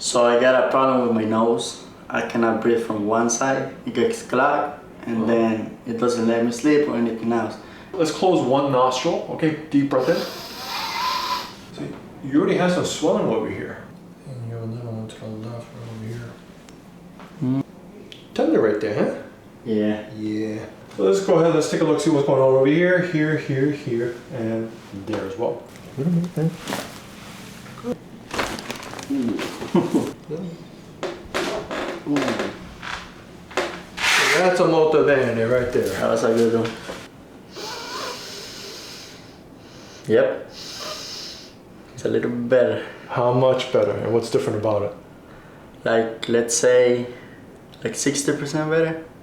So I got a problem with my nose. I cannot breathe from one side. It gets clogged and then it doesn't let me sleep or anything else. Let's close one nostril, okay? Deep breath in. See, you already have some swelling over here. And you have another one to the left right over here. Tender right there, huh? Yeah. Yeah. So let's go ahead, let's take a look, see what's going on over here, here, here, here, and there as well. That's a molto bene right there. That was a good one. Yep. It's a little bit better. How much better, and what's different about it? Like, let's say, like 60% better.